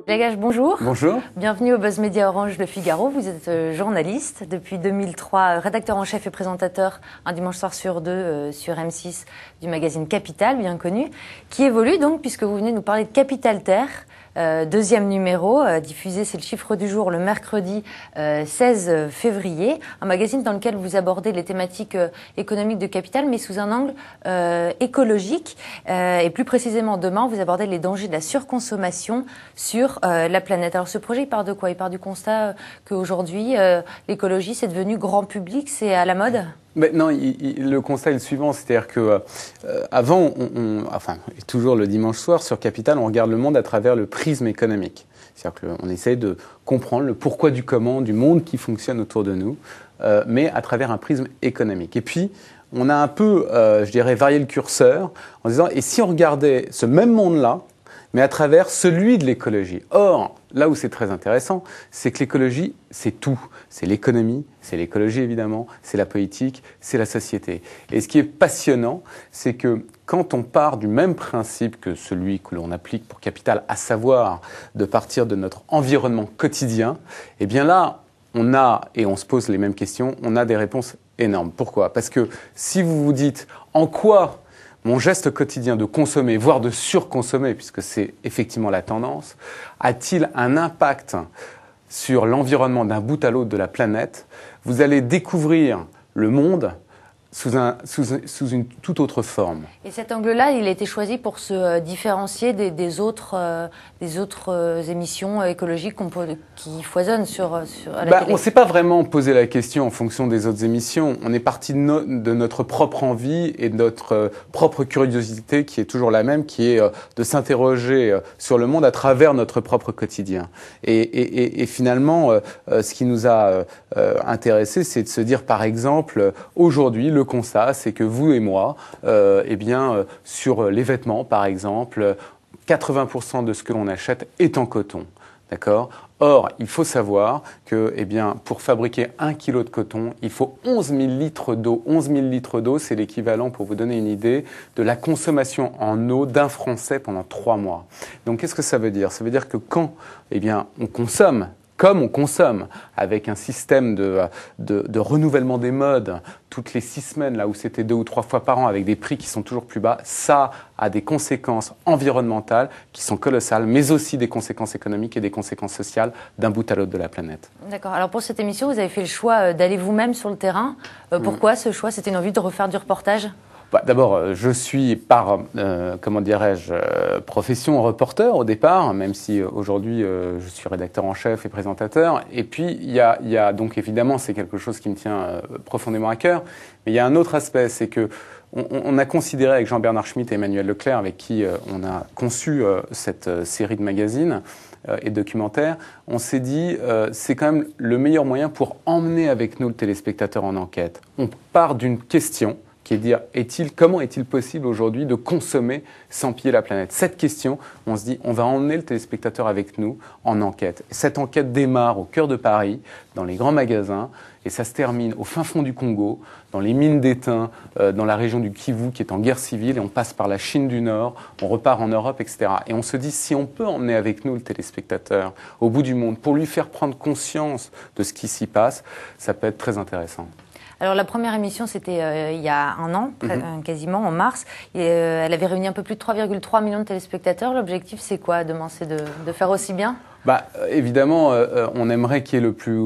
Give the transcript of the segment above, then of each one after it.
Lagache, bonjour. Bonjour. Bienvenue au Buzz Media Orange Le Figaro. Vous êtes journaliste depuis 2003, rédacteur en chef et présentateur un dimanche soir sur deux sur M6 du magazine Capital, bien connu, qui évolue donc puisque vous venez nous parler de Capital Terre. Deuxième numéro, diffusé, c'est le chiffre du jour, le mercredi 16 février. Un magazine dans lequel vous abordez les thématiques économiques de Capital, mais sous un angle écologique. Et plus précisément, demain, vous abordez les dangers de la surconsommation sur la planète. Alors ce projet, il part de quoi? Il part du constat qu'aujourd'hui, l'écologie, c'est devenu grand public, c'est à la mode? Mais non, le constat est le suivant, c'est-à-dire que avant, enfin, toujours le dimanche soir sur Capital, on regarde le monde à travers le prisme économique. C'est-à-dire qu'on essaie de comprendre le pourquoi du comment du monde qui fonctionne autour de nous, mais à travers un prisme économique. Et puis, on a un peu, je dirais, varié le curseur en disant, et si on regardait ce même monde-là, mais à travers celui de l'écologie. Or, là où c'est très intéressant, c'est que l'écologie, c'est tout. C'est l'économie, c'est l'écologie évidemment, c'est la politique, c'est la société. Et ce qui est passionnant, c'est que quand on part du même principe que celui que l'on applique pour Capital, à savoir de partir de notre environnement quotidien, eh bien là, on a, et on se pose les mêmes questions, on a des réponses énormes. Pourquoi? Parce que si vous vous dites en quoi mon geste quotidien de consommer, voire de surconsommer, puisque c'est effectivement la tendance, a-t-il un impact sur l'environnement d'un bout à l'autre de la planète? Vous allez découvrir le monde sous une toute autre forme. Et cet angle-là, il a été choisi pour se différencier des autres émissions écologiques qui foisonnent sur à la télé. On ne s'est pas vraiment posé la question en fonction des autres émissions. On est parti de notre propre envie et de notre propre curiosité qui est toujours la même, qui est de s'interroger sur le monde à travers notre propre quotidien. Et finalement, ce qui nous a intéressés, c'est de se dire, par exemple, aujourd'hui, le constat, c'est que vous et moi, sur les vêtements, par exemple, 80% de ce que l'on achète est en coton. D'accord ? Or, il faut savoir que, pour fabriquer 1 kilo de coton, il faut 11 000 litres d'eau. 11 000 litres d'eau, c'est l'équivalent, pour vous donner une idée, de la consommation en eau d'un Français pendant 3 mois. Donc, qu'est-ce que ça veut dire? Ça veut dire que quand, on consomme, comme on consomme, avec un système de renouvellement des modes toutes les 6 semaines, là où c'était 2 ou 3 fois par an, avec des prix qui sont toujours plus bas, ça a des conséquences environnementales qui sont colossales, mais aussi des conséquences économiques et des conséquences sociales d'un bout à l'autre de la planète. D'accord. Alors pour cette émission, vous avez fait le choix d'aller vous-même sur le terrain. Pourquoi ce choix? C'était une envie de refaire du reportage? D'abord, je suis par, profession reporter au départ, même si aujourd'hui je suis rédacteur en chef et présentateur. Et puis, il y a donc évidemment, c'est quelque chose qui me tient profondément à cœur. Mais il y a un autre aspect, c'est que on a considéré avec Jean-Bernard Schmitt et Emmanuel Leclerc, avec qui on a conçu cette série de magazines et de documentaires, on s'est dit c'est quand même le meilleur moyen pour emmener avec nous le téléspectateur en enquête. On part d'une question qui est de dire comment est-il possible aujourd'hui de consommer sans piller la planète? Cette question, on se dit, on va emmener le téléspectateur avec nous en enquête. Cette enquête démarre au cœur de Paris, dans les grands magasins, et ça se termine au fin fond du Congo, dans les mines d'étain, dans la région du Kivu qui est en guerre civile, et on passe par la Chine du Nord, on repart en Europe, etc. Et on se dit, si on peut emmener avec nous le téléspectateur au bout du monde pour lui faire prendre conscience de ce qui s'y passe, ça peut être très intéressant. Alors la première émission, c'était il y a un an, quasiment, en mars. Et, elle avait réuni un peu plus de 3,3 millions de téléspectateurs. L'objectif, c'est quoi demain? C'est de faire aussi bien? Évidemment, on aimerait qu'il y ait le plus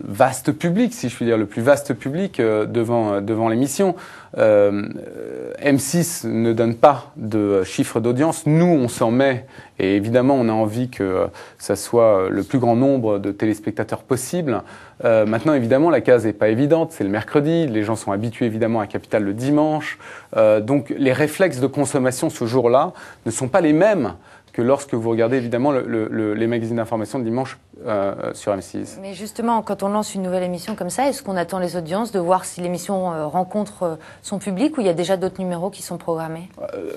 vaste public, si je puis dire, le plus vaste public devant l'émission. M6 ne donne pas de chiffre d'audience. Nous, on s'en met. Et évidemment, on a envie que ça soit le plus grand nombre de téléspectateurs possible. Maintenant, évidemment, la case n'est pas évidente. C'est le mercredi. Les gens sont habitués, évidemment, à Capital le dimanche. Donc, les réflexes de consommation ce jour-là ne sont pas les mêmes que lorsque vous regardez évidemment les magazines d'information de dimanche sur M6. Mais justement, quand on lance une nouvelle émission comme ça, est-ce qu'on attend les audiences de voir si l'émission rencontre son public ou il y a déjà d'autres numéros qui sont programmés?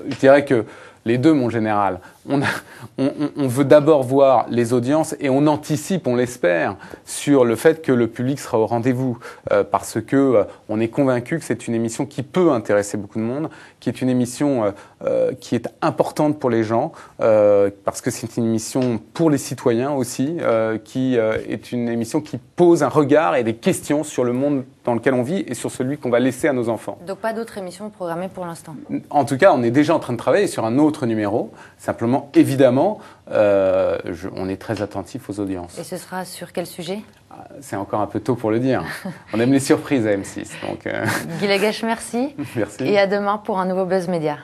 Je dirais que les deux, mon général. On veut d'abord voir les audiences et on anticipe, on l'espère, sur le fait que le public sera au rendez-vous. Parce que on est convaincu que c'est une émission qui peut intéresser beaucoup de monde, qui est une émission qui est importante pour les gens, parce que c'est une émission pour les citoyens aussi, qui est une émission qui pose un regard et des questions sur le monde dans lequel on vit et sur celui qu'on va laisser à nos enfants. Donc pas d'autres émissions programmées pour l'instant? En tout cas, on est déjà en train de travailler sur un autre numéro. Simplement, évidemment, on est très attentif aux audiences. Et ce sera sur quel sujet? C'est encore un peu tôt pour le dire. On aime les surprises à M6. Donc, Guy Lagache, merci. Merci. Et à demain pour un nouveau Buzz Média.